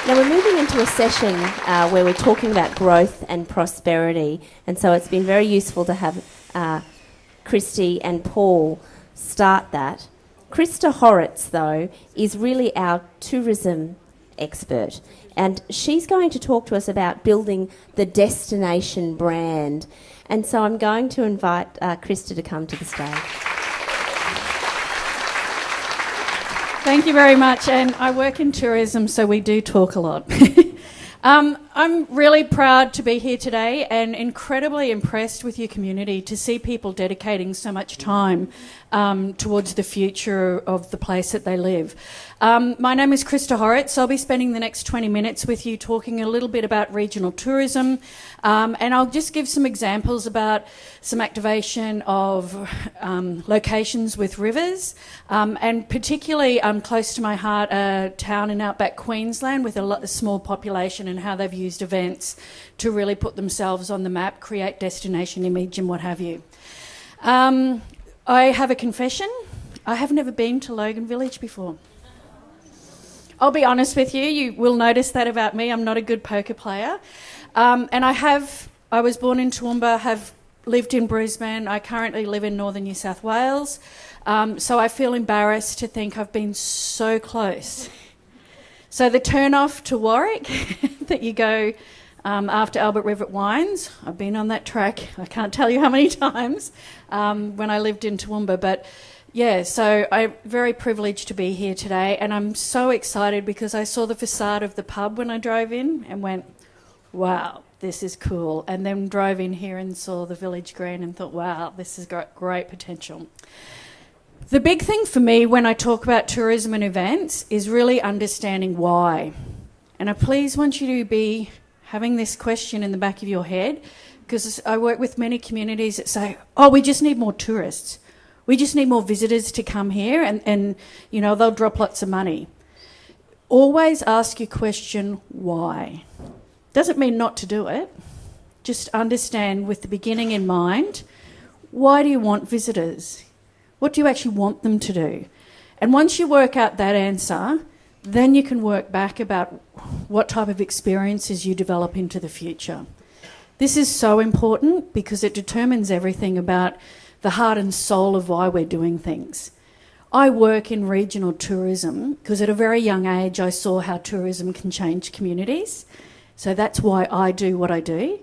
Now we're moving into a session where we're talking about growth and prosperity, and so it's been very useful to have Christy and Paul start that. Krista Hauritz, though, is really our tourism expert, and she's going to talk to us about building the destination brand. And so I'm going to invite Krista to come to the stage. Thank you very much, and I work in tourism, so we do talk a lot. I'm really proud to be here today and incredibly impressed with your community to see people dedicating so much time towards the future of the place that they live. My name is Krista Hauritz. I'll be spending the next 20 minutes with you talking a little bit about regional tourism, and I'll just give some examples about some activation of locations with rivers, and particularly close to my heart, a town in Outback, Queensland with a small population and how they've used events to really put themselves on the map, create destination image and what have you. I have a confession. I have never been to Logan Village before. I'll be honest with you, you will notice that about me. I'm not a good poker player. And I was born in Toowoomba, have lived in Brisbane. I currently live in northern New South Wales. So I feel embarrassed to think I've been so close. So the turn off to Warwick that you go after Albert River wines, I've been on that track, I can't tell you how many times, when I lived in Toowoomba. But yeah, so I'm very privileged to be here today, and I'm so excited because I saw the facade of the pub when I drove in and went, wow, this is cool. And then drove in here and saw the village green and thought, wow, this has got great potential. The big thing for me when I talk about tourism and events is really understanding why. And I please want you to be having this question in the back of your head, because I work with many communities that say, oh, we just need more tourists. We just need more visitors to come here and you know, they'll drop lots of money. Always ask your question, why? Doesn't mean not to do it. Just understand with the beginning in mind, why do you want visitors? What do you actually want them to do? And once you work out that answer, then you can work back about what type of experiences you develop into the future. This is so important because it determines everything about the heart and soul of why we're doing things. I work in regional tourism because at a very young age I saw how tourism can change communities. So that's why I do what I do,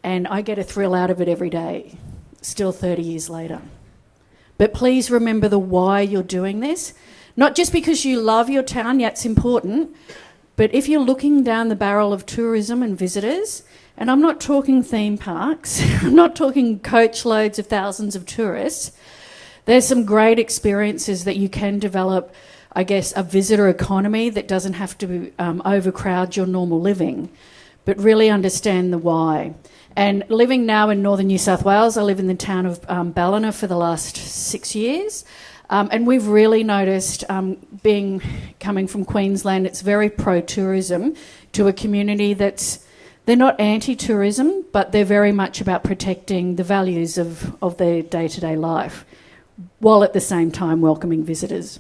and I get a thrill out of it every day, still 30 years later. But please remember the why you're doing this. Not just because you love your town, yeah, it's important, but if you're looking down the barrel of tourism and visitors, and I'm not talking theme parks, I'm not talking coach loads of thousands of tourists, there's some great experiences that you can develop, I guess, a visitor economy that doesn't have to overcrowd your normal living, but really understand the why. And living now in northern New South Wales, I live in the town of Ballina for the last 6 years. And we've really noticed, coming from Queensland, it's very pro-tourism to a community they're not anti-tourism, but they're very much about protecting the values of their day-to-day life, while at the same time welcoming visitors.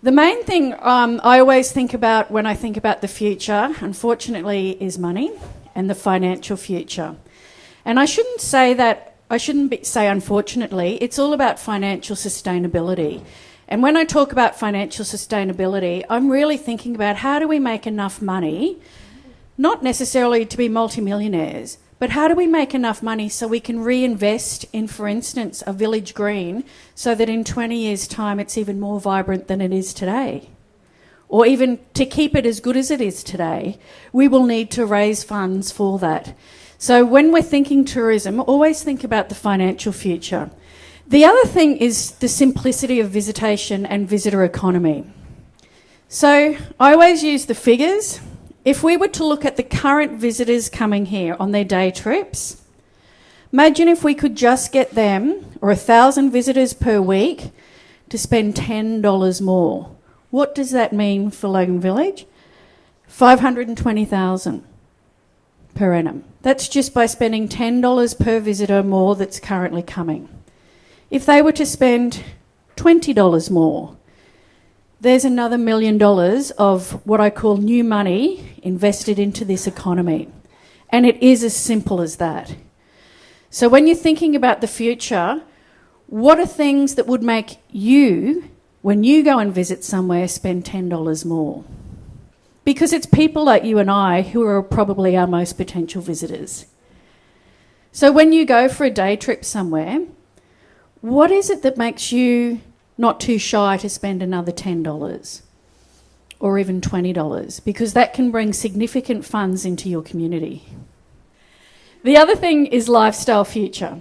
The main thing I always think about when I think about the future, unfortunately, is money and the financial future. And I shouldn't say unfortunately, it's all about financial sustainability. And when I talk about financial sustainability, I'm really thinking about how do we make enough money, not necessarily to be multimillionaires, but how do we make enough money so we can reinvest in, for instance, a village green so that in 20 years' time it's even more vibrant than it is today? Or even to keep it as good as it is today, we will need to raise funds for that. So when we're thinking tourism, always think about the financial future. The other thing is the simplicity of visitation and visitor economy. So I always use the figures. If we were to look at the current visitors coming here on their day trips, imagine if we could just get them, or 1,000 visitors per week, to spend $10 more. What does that mean for Logan Village? $520,000 per annum. That's just by spending $10 per visitor more that's currently coming. If they were to spend $20 more, there's another $1 million of what I call new money invested into this economy. And it is as simple as that. So when you're thinking about the future, what are things that would make you, when you go and visit somewhere, spend $10 more? Because it's people like you and I who are probably our most potential visitors. So when you go for a day trip somewhere, what is it that makes you not too shy to spend another $10 or even $20? Because that can bring significant funds into your community. The other thing is lifestyle future.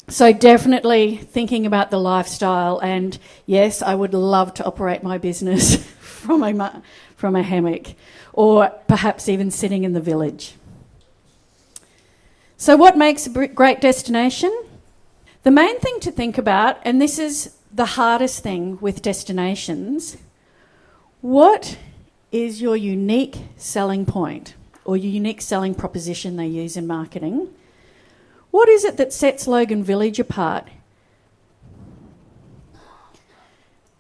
So definitely thinking about the lifestyle, and yes, I would love to operate my business from a hammock, or perhaps even sitting in the village. So what makes a great destination? The main thing to think about, and this is the hardest thing with destinations, what is your unique selling point or your unique selling proposition they use in marketing? What is it that sets Logan Village apart?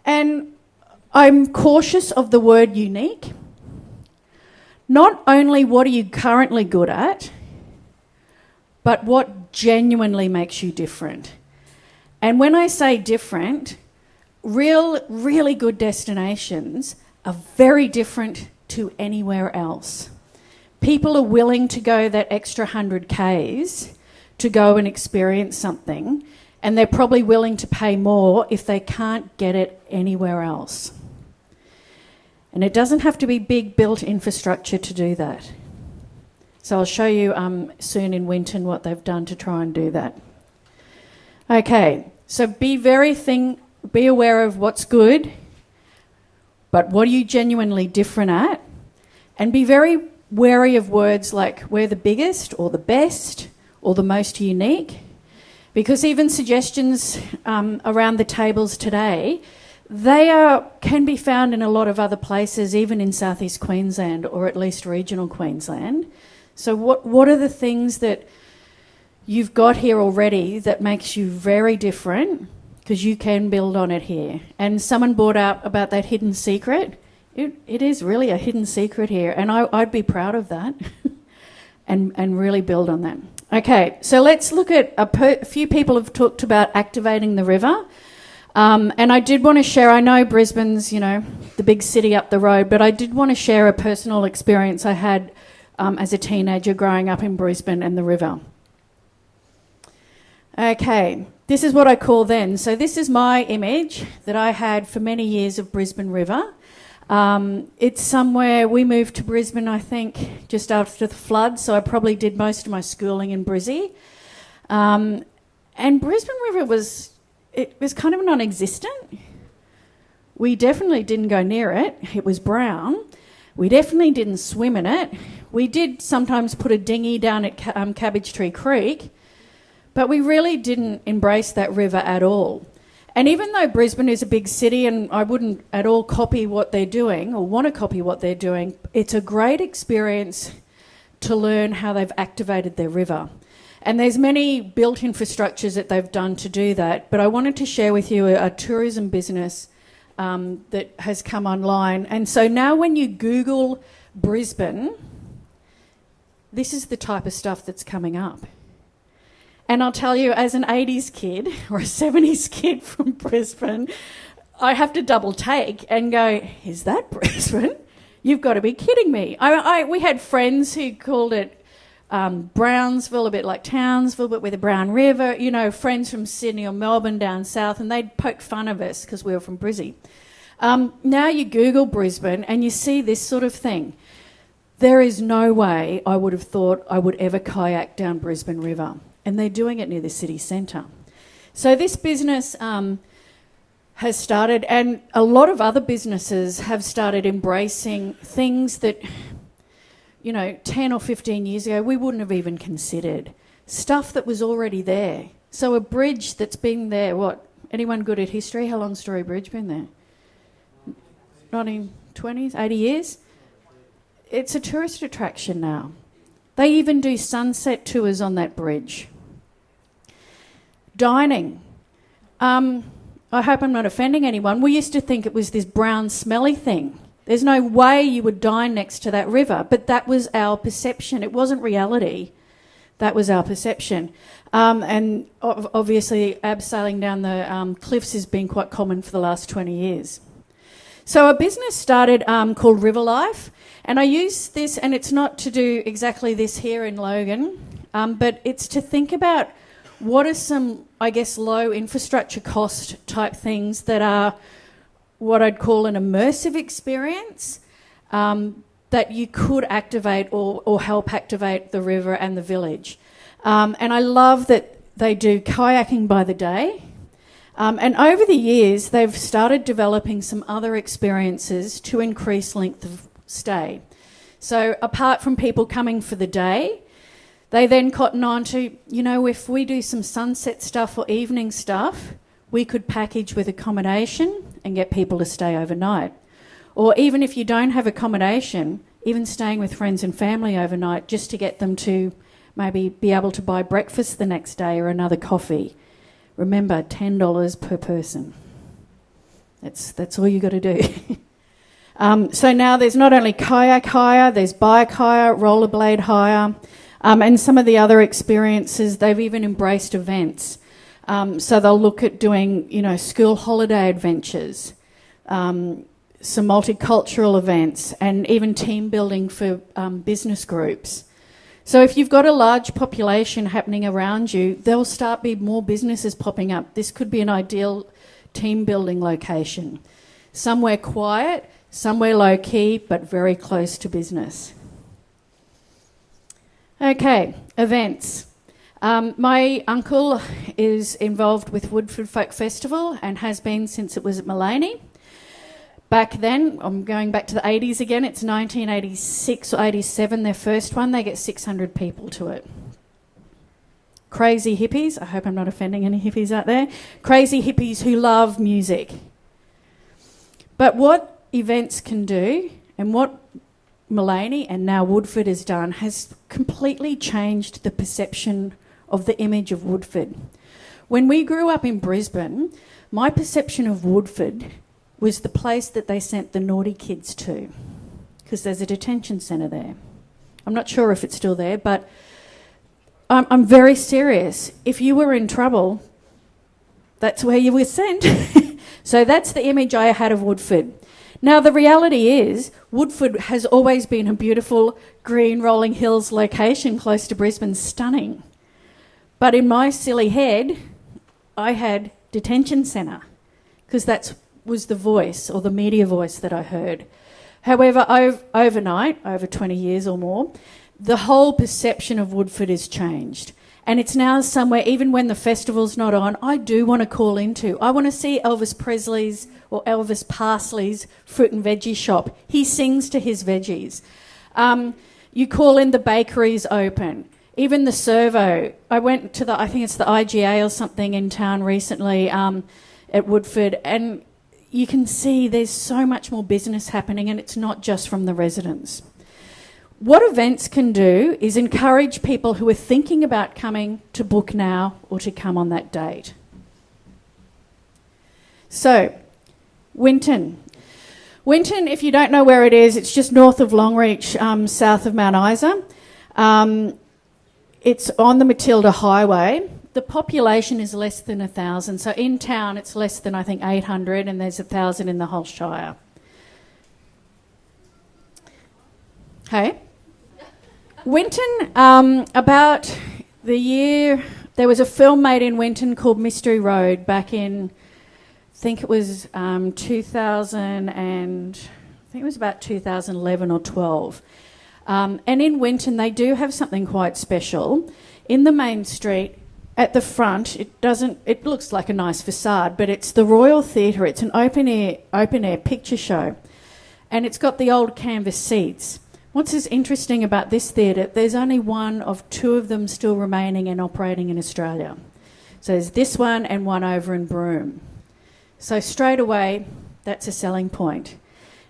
And I'm cautious of the word unique. Not only what are you currently good at, but what genuinely makes you different. And when I say different, really good destinations are very different to anywhere else. People are willing to go that extra 100 Ks to go and experience something, and they're probably willing to pay more if they can't get it anywhere else. And it doesn't have to be big built infrastructure to do that. So I'll show you soon in Wynton what they've done to try and do that. Okay, so be aware of what's good, but what are you genuinely different at? And be very wary of words like we're the biggest or the best or the most unique, because even suggestions around the tables today, can be found in a lot of other places, even in southeast Queensland, or at least regional Queensland. So what are the things that you've got here already that makes you very different, because you can build on it here? And someone brought up about that hidden secret. It is really a hidden secret here, and I'd be proud of that and really build on that. Okay, so let's look at a few people have talked about activating the river. And I did want to share, I know Brisbane's, the big city up the road, but I did want to share a personal experience I had as a teenager growing up in Brisbane and the river. Okay, this is what I call then. So this is my image that I had for many years of Brisbane River. It's somewhere, we moved to Brisbane, I think, just after the flood, so I probably did most of my schooling in Brizzy. And Brisbane River was kind of non-existent. We definitely didn't go near it. It was brown. We definitely didn't swim in it. We did sometimes put a dinghy down at Cabbage Tree Creek, but we really didn't embrace that river at all. And even though Brisbane is a big city and I wouldn't at all copy what they're doing or want to copy what they're doing, it's a great experience to learn how they've activated their river. And there's many built infrastructures that they've done to do that, but I wanted to share with you a tourism business that has come online. And so now when you Google Brisbane, this is the type of stuff that's coming up. And I'll tell you, as an 80s kid or a 70s kid from Brisbane, I have to double take and go, is that Brisbane? You've got to be kidding me. We had friends who called it Brownsville, a bit like Townsville, but with a brown river, friends from Sydney or Melbourne down south, and they'd poke fun of us because we were from Brizzy. Now you Google Brisbane and you see this sort of thing. There is no way I would have thought I would ever kayak down Brisbane River. And they're doing it near the city centre. So this business has started, and a lot of other businesses have started embracing things that, 10 or 15 years ago we wouldn't have even considered. Stuff that was already there. So a bridge that's been there, anyone good at history? How long's Story Bridge been there? 1920s, 80 years? It's a tourist attraction now. They even do sunset tours on that bridge. Dining. I hope I'm not offending anyone, we used to think it was this brown smelly thing. There's no way you would dine next to that river, but that was our perception. It wasn't reality. That was our perception. And obviously abseiling down the cliffs has been quite common for the last 20 years. So a business started called River Life, and I use this, and it's not to do exactly this here in Logan, but it's to think about what are some, I guess, low infrastructure cost type things that are what I'd call an immersive experience that you could activate or help activate the river and the village. And I love that they do kayaking by the day. And over the years, they've started developing some other experiences to increase length of stay. So apart from people coming for the day, they then cotton on to, if we do some sunset stuff or evening stuff, we could package with accommodation and get people to stay overnight. Or even if you don't have accommodation, even staying with friends and family overnight just to get them to maybe be able to buy breakfast the next day or another coffee. Remember, $10 per person. That's all you got to do. So now there's not only kayak hire, there's bike hire, rollerblade hire, and some of the other experiences. They've even embraced events. So they'll look at doing, school holiday adventures, some multicultural events, and even team building for business groups. So if you've got a large population happening around you, there'll start be more businesses popping up. This could be an ideal team building location. Somewhere quiet, somewhere low key, but very close to business. Okay, events. My uncle is involved with Woodford Folk Festival and has been since it was at Mullaney. Back then, I'm going back to the 80s again, it's 1986 or 87, their first one, they get 600 people to it. Crazy hippies, I hope I'm not offending any hippies out there, crazy hippies who love music. But what events can do, and what Mullaney and now Woodford has done, has completely changed the perception of the image of Woodford. When we grew up in Brisbane, my perception of Woodford was the place that they sent the naughty kids to, because there's a detention centre there. I'm not sure if it's still there, but I'm very serious. If you were in trouble, that's where you were sent. So that's the image I had of Woodford. Now, the reality is, Woodford has always been a beautiful green rolling hills location close to Brisbane, stunning. But in my silly head, I had detention centre, because that was the voice or the media voice that I heard. However, overnight, over 20 years or more, the whole perception of Woodford has changed. And it's now somewhere, even when the festival's not on, I do want to call into. I want to see Elvis Presley's or Elvis Parsley's fruit and veggie shop. He sings to his veggies. You call in, the bakeries open. Even the servo. I went to I think it's the IGA or something in town recently at Woodford, and you can see there's so much more business happening, and it's not just from the residents. What events can do is encourage people who are thinking about coming to book now or to come on that date. So, Wynton. Wynton, if you don't know where it is, it's just north of Longreach, south of Mount Isa. It's on the Matilda Highway. The population is less than 1,000. So in town, it's less than, I think, 800, and there's 1,000 in the whole Shire. Hey? Wynton, about the year... There was a film made in Wynton called Mystery Road back in... I think it was 2000 and... I think it was about 2011 or 12. And in Wynton, they do have something quite special. In the main street... At the front, it looks like a nice facade, but it's the Royal Theatre. It's an open air picture show, and it's got the old canvas seats. What's interesting about this theatre, there's only one of two of them still remaining and operating in Australia. So there's this one and one over in Broome. So straight away, that's a selling point.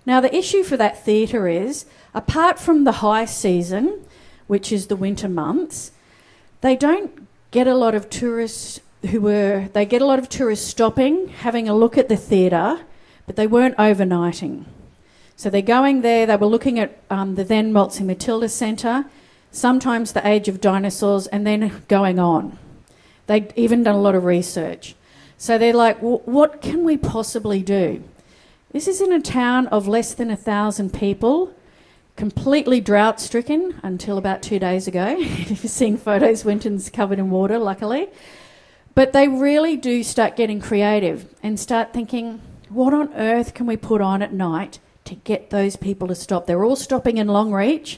Now, the issue for that theatre is, apart from the high season, which is the winter months, they don't get a lot of tourists they get a lot of tourists stopping, having a look at the theatre, but they weren't overnighting. So they're going there, they were looking at the then Waltzing Matilda Centre, sometimes the Age of Dinosaurs, and then going on. They'd even done a lot of research. So they're like, what can we possibly do? This is in a town of less than 1,000 people, completely drought-stricken until about 2 days ago. If you've seen photos, Wynton's covered in water, luckily. But they really do start getting creative and start thinking, what on earth can we put on at night to get those people to stop? They're all stopping in Longreach,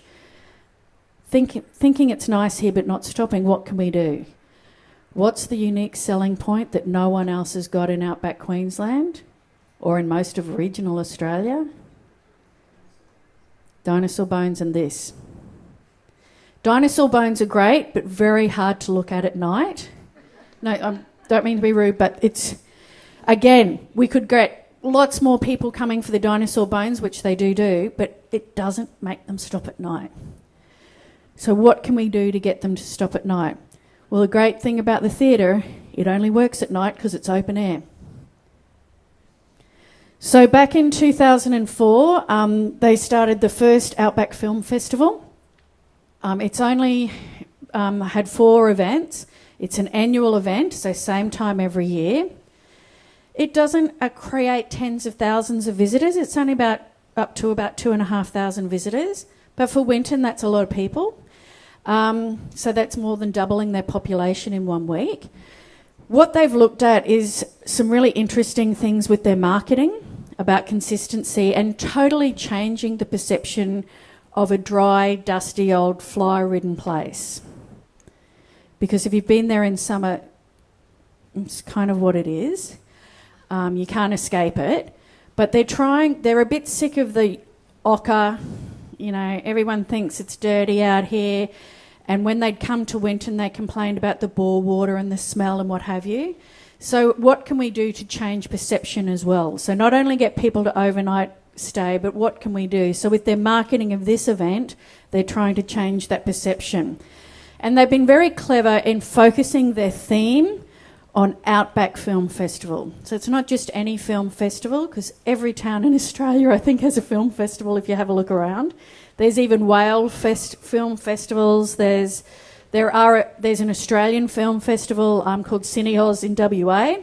thinking it's nice here but not stopping. What can we do? What's the unique selling point that no one else has got in Outback Queensland or in most of regional Australia? Dinosaur bones and this. Dinosaur bones are great, but very hard to look at night. No, I don't mean to be rude, but it's, again, we could get lots more people coming for the dinosaur bones, which they do, but it doesn't make them stop at night. So what can we do to get them to stop at night? Well, the great thing about the theatre, it only works at night because it's open air. So back in 2004, they started the first Outback Film Festival. It's only had 4 events. It's an annual event, so same time every year. It doesn't create tens of thousands of visitors. It's only up to about 2,500 visitors. But for Wynton, that's a lot of people. So that's more than doubling their population in 1 week. What they've looked at is some really interesting things with their marketing about consistency and totally changing the perception of a dry, dusty, old, fly-ridden place. Because if you've been there in summer, it's kind of what it is. You can't escape it. But they're a bit sick of the ochre. You know, everyone thinks it's dirty out here. And when they'd come to Wynton, they complained about the bore water and the smell and what have you. So what can we do to change perception as well? So not only get people to overnight stay, but what can we do? So with their marketing of this event, they're trying to change that perception. And they've been very clever in focusing their theme on Outback Film Festival. So it's not just any film festival, because every town in Australia, I think, has a film festival if you have a look around. There's even whale film festivals. There's an Australian film festival called Cineoz in WA.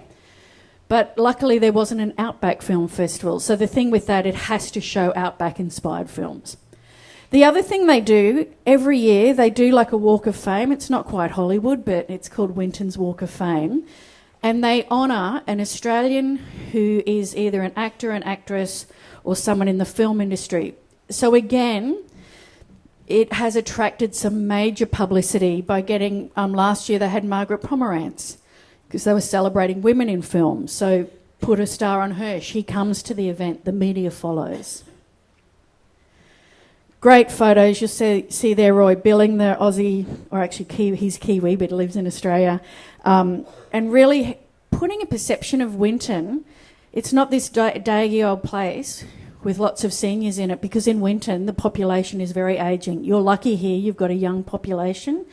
But luckily there wasn't an Outback Film Festival. So the thing with that, it has to show Outback-inspired films. The other thing they do, every year, they do like a Walk of Fame. It's not quite Hollywood, but it's called Wynton's Walk of Fame. And they honour an Australian who is either an actor, an actress, or someone in the film industry. So again, it has attracted some major publicity by getting, last year they had Margaret Pomerantz, because they were celebrating women in film. So put a star on her. She comes to the event. The media follows. Great photos. You'll see there Roy Billing, the Aussie, or actually he's Kiwi, but he lives in Australia. And really putting a perception of Wynton. It's not this daggy old place with lots of seniors in it, because in Wynton the population is very ageing. You're lucky here, you've got a young population.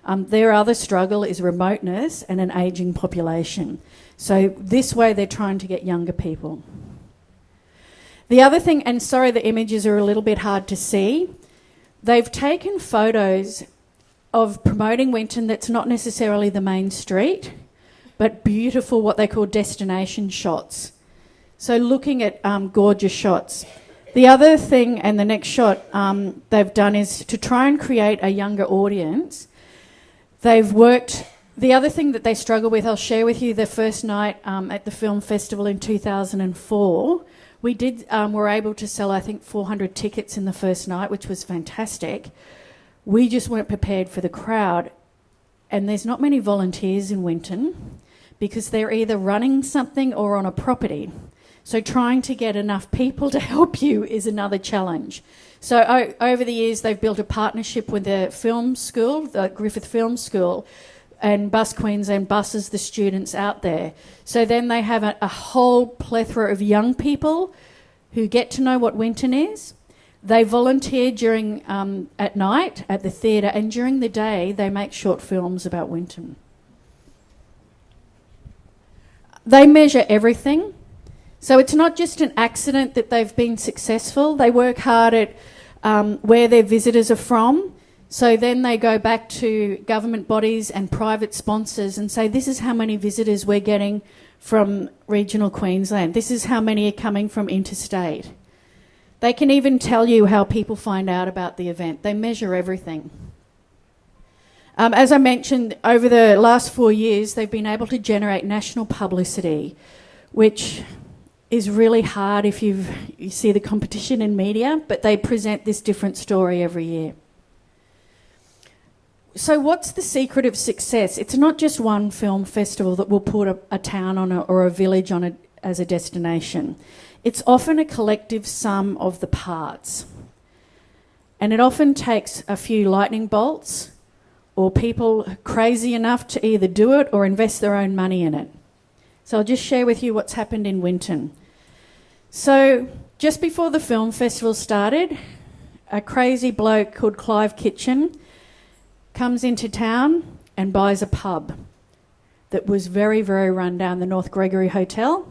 Their other struggle is remoteness and an ageing population. So this way they're trying to get younger people. The other thing, and sorry the images are a little bit hard to see, they've taken photos of promoting Wynton that's not necessarily the main street, but beautiful, what they call destination shots. So looking at gorgeous shots. The other thing, and the next shot they've done, is to try and create a younger audience. They've worked... The other thing that they struggle with, I'll share with you, the first night at the film festival in 2004, we were able to sell, I think, 400 tickets in the first night, which was fantastic. We just weren't prepared for the crowd. And there's not many volunteers in Wynton because they're either running something or on a property. So trying to get enough people to help you is another challenge. So over the years, they've built a partnership with the film school, the Griffith Film School, and Bus Queensland buses the students out there. So then they have a whole plethora of young people who get to know what Wynton is. They volunteer during at night at the theatre, and during the day they make short films about Wynton. They measure everything. So it's not just an accident that they've been successful. They work hard at where their visitors are from. So then they go back to government bodies and private sponsors and say, this is how many visitors we're getting from regional Queensland. This is how many are coming from interstate. They can even tell you how people find out about the event. They measure everything. As I mentioned, over the last 4 years, they've been able to generate national publicity, which is really hard if you see the competition in media, but they present this different story every year. So what's the secret of success? It's not just one film festival that will put a town on or a village on as a destination. It's often a collective sum of the parts. And it often takes a few lightning bolts or people crazy enough to either do it or invest their own money in it. So I'll just share with you what's happened in Wynton. So just before the film festival started, a crazy bloke called Clive Kitchen comes into town and buys a pub that was very, very run down, the North Gregory Hotel.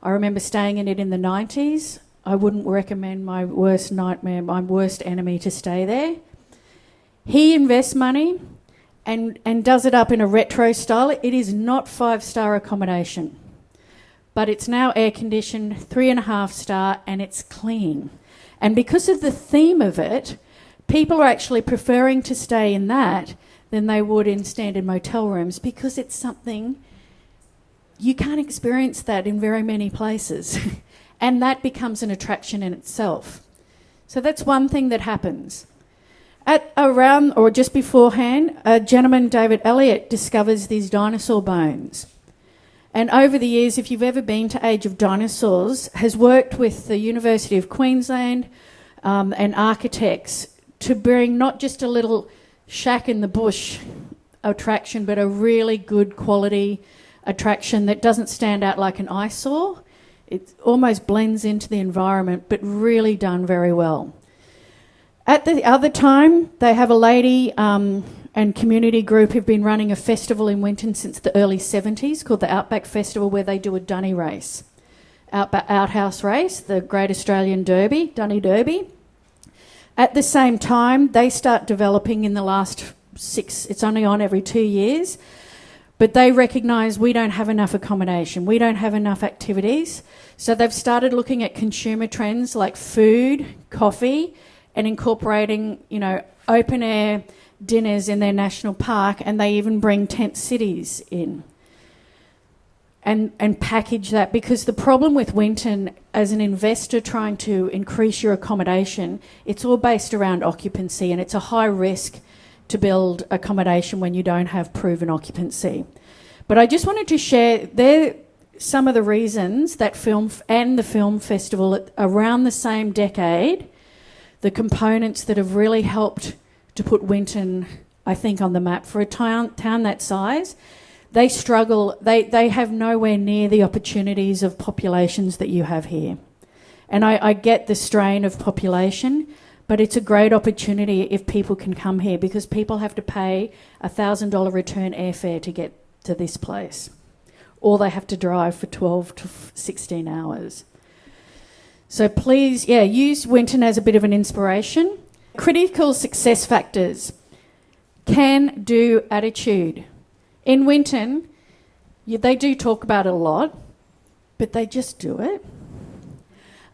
I remember staying in it in the 90s. I wouldn't recommend my worst nightmare, my worst enemy to stay there. He invests money and does it up in a retro style. It is not 5-star accommodation, but it's now air-conditioned, 3.5-star, and it's clean. And because of the theme of it, people are actually preferring to stay in that than they would in standard motel rooms because it's something you can't experience that in very many places. And that becomes an attraction in itself. So that's one thing that happens. At around or just beforehand, a gentleman, David Elliott, discovers these dinosaur bones. And over the years, if you've ever been to Age of Dinosaurs, has worked with the University of Queensland and architects to bring not just a little shack in the bush attraction, but a really good quality attraction that doesn't stand out like an eyesore. It almost blends into the environment, but really done very well. At the other time, they have a lady and community group who've been running a festival in Wynton since the early 70s called the Outback Festival, where they do a dunny race, outhouse race, the Great Australian Derby, Dunny Derby. At the same time, they start developing in the last 6, it's only on every 2 years, but they recognise we don't have enough accommodation, we don't have enough activities, so they've started looking at consumer trends like food, coffee, and incorporating, open air dinners in their national park, and they even bring tent cities in and package that, because the problem with Wynton as an investor trying to increase your accommodation, it's all based around occupancy, and it's a high risk to build accommodation when you don't have proven occupancy. But I just wanted to share there some of the reasons that the film festival around the same decade, the components that have really helped to put Wynton, I think, on the map. For a town that size, they struggle, they have nowhere near the opportunities of populations that you have here. And I get the strain of population, but it's a great opportunity if people can come here, because people have to pay $1,000 return airfare to get to this place, or they have to drive for 12 to 16 hours. So please, use Wynton as a bit of an inspiration. Critical success factors. Can-do attitude. In Wynton, they do talk about it a lot, but they just do it.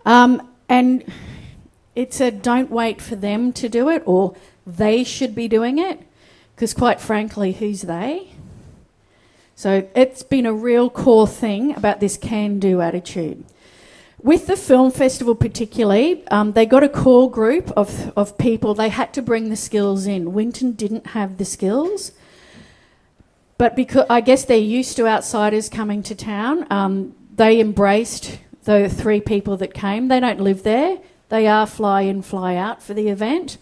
And it's a don't wait for them to do it, or they should be doing it, because quite frankly, who's they? So it's been a real core thing about this can-do attitude. With the film festival particularly, they got a core group of people. They had to bring the skills in. Wynton didn't have the skills, but because I guess they're used to outsiders coming to town, they embraced the 3 people that came. They don't live there. They are fly in, fly out for the event,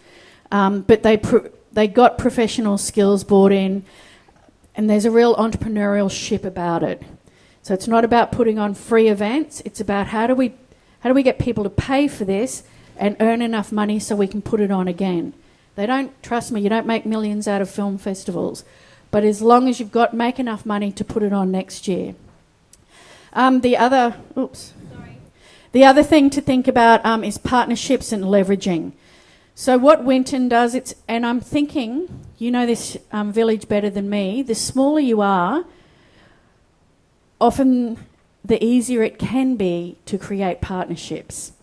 but they got professional skills brought in, and there's a real entrepreneurialship about it. So it's not about putting on free events. It's about how do we get people to pay for this and earn enough money so we can put it on again. They don't, trust me, you don't make millions out of film festivals, but as long as make enough money to put it on next year. The other thing to think about is partnerships and leveraging. So what Wynton does, and I'm thinking, you know this village better than me, the smaller you are, often the easier it can be to create partnerships.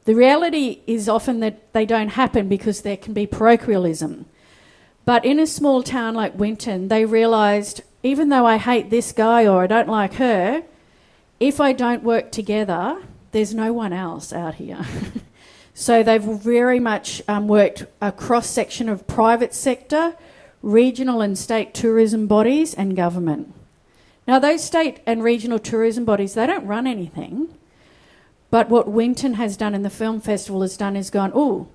The reality is often that they don't happen because there can be parochialism. But in a small town like Wynton, they realised, even though I hate this guy or I don't like her, if I don't work together, there's no one else out here. So they've very much worked a cross-section of private sector, regional and state tourism bodies and government. Now those state and regional tourism bodies, they don't run anything, but what Wynton has done and the film festival has done is gone, oh,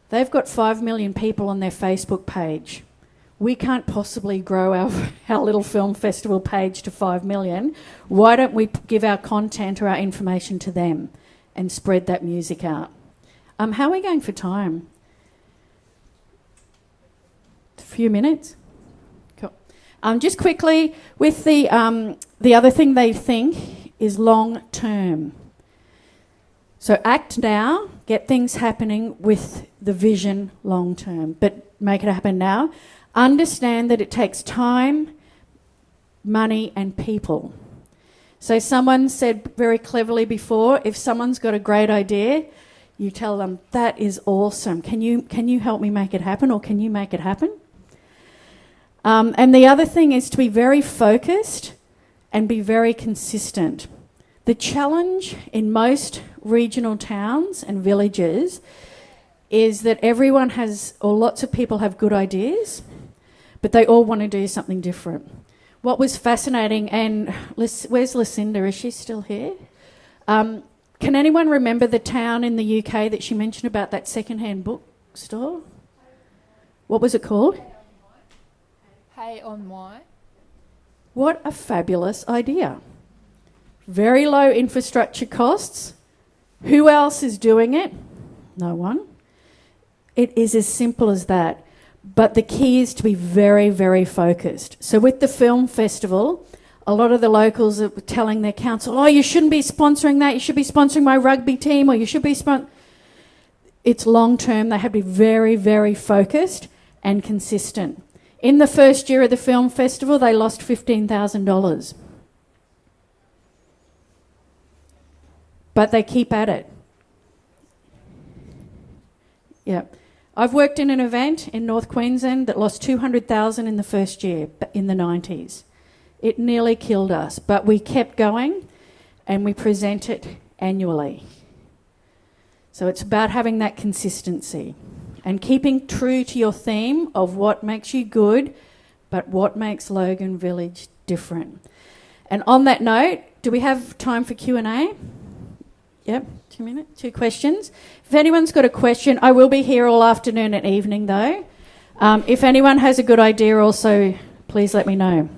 they've got 5 million people on their Facebook page. We can't possibly grow our little film festival page to 5 million. Why don't we give our content or our information to them and spread that music out? How are we going for time? A few minutes? Cool. Just quickly, with the other thing they think is long term. So act now, get things happening with the vision long term, but make it happen now. Understand that it takes time, money and people. So someone said very cleverly before, if someone's got a great idea, you tell them, that is awesome. Can you help me make it happen, or can you make it happen? And the other thing is to be very focused and be very consistent. The challenge in most regional towns and villages is that everyone has, or lots of people have good ideas, but they all want to do something different. What was fascinating, and where's Lucinda? Is she still here? Can anyone remember the town in the UK that she mentioned about that second-hand bookstore? What was it called? Hay on Wye. What a fabulous idea. Very low infrastructure costs. Who else is doing it? No one. It is as simple as that. But the key is to be very, very focused. So with the film festival, a lot of the locals are telling their council, oh, you shouldn't be sponsoring that, you should be sponsoring my rugby team, or you should be It's long term. They have to be very, very focused and consistent. In the first year of the film festival, they lost $15,000. But they keep at it. Yeah. I've worked in an event in North Queensland that lost $200,000 in the first year, in the 90s. It nearly killed us, but we kept going and we present it annually. So it's about having that consistency and keeping true to your theme of what makes you good, but what makes Logan Village different. And on that note, do we have time for Q&A? Yep, 2 minutes, 2 questions. If anyone's got a question, I will be here all afternoon and evening though. If anyone has a good idea also, please let me know.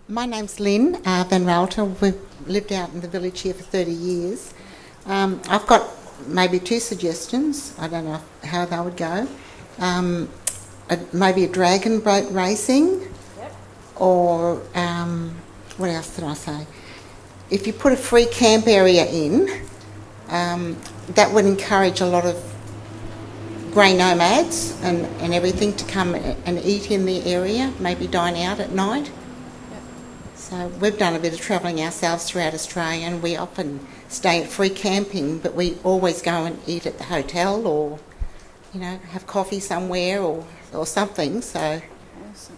My name's Lynn Van Ralter. We've lived out in the village here for 30 years. I've got maybe 2 suggestions. I don't know how they would go. Maybe a dragon boat racing, yep. Or what else did I say? If you put a free camp area in, that would encourage a lot of grey nomads and everything to come and eat in the area, maybe dine out at night. So we've done a bit of travelling ourselves throughout Australia, and we often stay at free camping, but we always go and eat at the hotel or, have coffee somewhere or something. So awesome.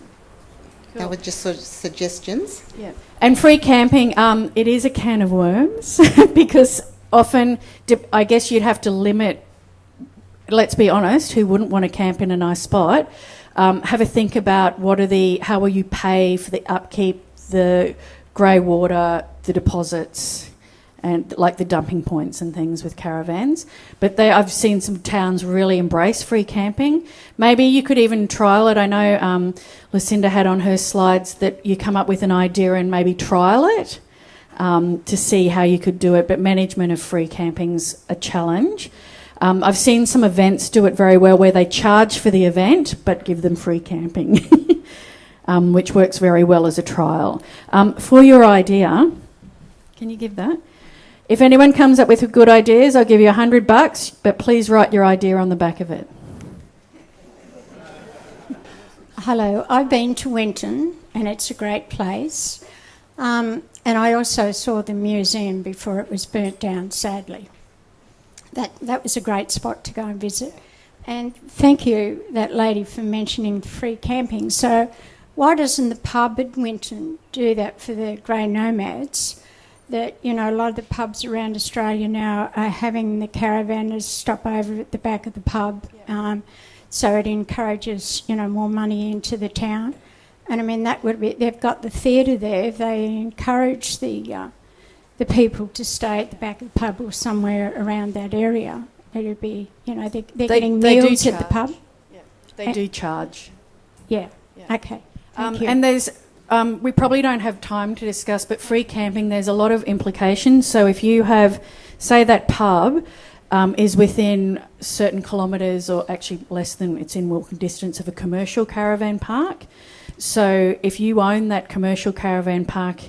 Cool. They were just sort of suggestions. Yeah. And free camping, it is a can of worms because often, I guess you'd have to limit, let's be honest, who wouldn't want to camp in a nice spot? Have a think about how will you pay for the upkeep, the grey water, the deposits, and like the dumping points and things with caravans. But I've seen some towns really embrace free camping. Maybe you could even trial it. I know Lucinda had on her slides that you come up with an idea and maybe trial it to see how you could do it. But management of free camping's a challenge. I've seen some events do it very well where they charge for the event but give them free camping. which works very well as a trial. For your idea, can you give that? If anyone comes up with good ideas, I'll give you $100, but please write your idea on the back of it. Hello, I've been to Wynton and it's a great place. And I also saw the museum before it was burnt down, sadly. That was a great spot to go and visit. And thank you, that lady, for mentioning free camping. So why doesn't the pub at Wynton do that for the grey nomads? That, you know, a lot of the pubs around Australia now are having the caravanners stop over at the back of the pub. So it encourages, you know, more money into the town. And I mean, that would be, they've got the theatre there. If they encourage the people to stay at the back of the pub or somewhere around that area, it'd be, you know, they're getting meals at the pub. Yeah. They do charge. Yeah. Okay. Thank you. And there's, we probably don't have time to discuss, but free camping, there's a lot of implications. So if you have, say that pub is within certain kilometres, or actually less than, it's in walking distance of a commercial caravan park. So if you own that commercial caravan park,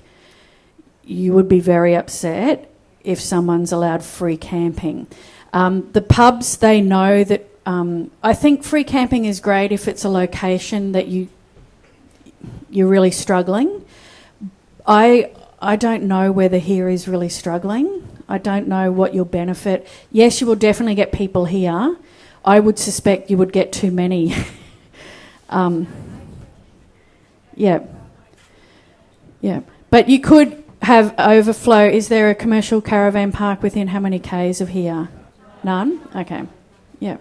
you would be very upset if someone's allowed free camping. The pubs, they know that, I think free camping is great if it's a location that you're really struggling. I don't know whether here is really struggling. I don't know what you'll benefit. Yes, you will definitely get people here. I would suspect you would get too many. Yeah. But you could have overflow. Is there a commercial caravan park within how many k's of here? None? Okay. Yeah.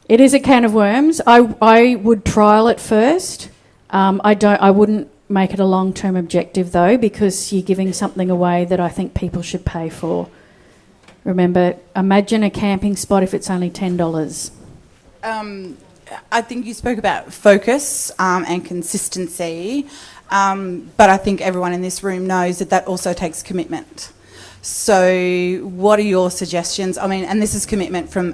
It is a can of worms. I would trial it first. I wouldn't make it a long-term objective though, because you're giving something away that I think people should pay for. Remember, imagine a camping spot if it's only $10. I think you spoke about focus and consistency, but I think everyone in this room knows that also takes commitment. So what are your suggestions? I mean, and this is commitment from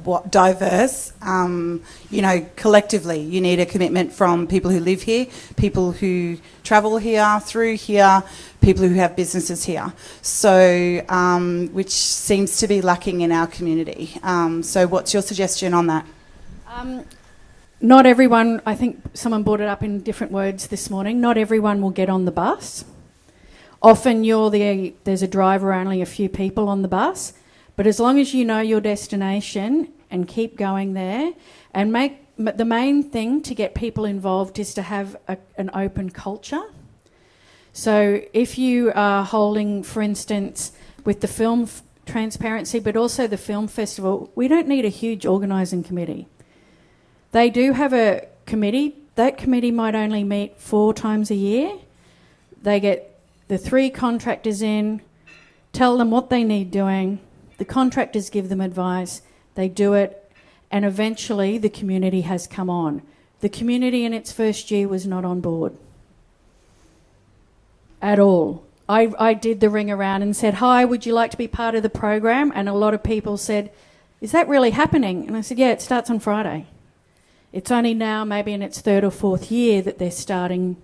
what diverse, you know, collectively. You need a commitment from people who live here, people who travel here, through here, people who have businesses here. So, which seems to be lacking in our community. So what's your suggestion on that? Not everyone, I think someone brought it up in different words this morning, not everyone will get on the bus. Often there's a driver, only a few people on the bus, but as long as you know your destination and keep going there, and the main thing to get people involved is to have an open culture. So if you are holding, for instance, with the film transparency, but also the film festival, we don't need a huge organising committee. They do have a committee. That committee might only meet 4 times a year. They get the 3 contractors in, tell them what they need doing, the contractors give them advice, they do it, and eventually the community has come on. The community in its first year was not on board at all. I did the ring around and said, hi, would you like to be part of the program? And a lot of people said, is that really happening? And I said, yeah, it starts on Friday. It's only now, maybe in its 3rd or 4th year, that they're starting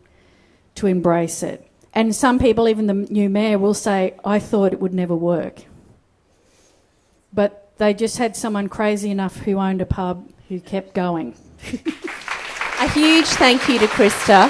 to embrace it. And some people, even the new mayor, will say, I thought it would never work. But they just had someone crazy enough who owned a pub who kept going. A huge thank you to Krista.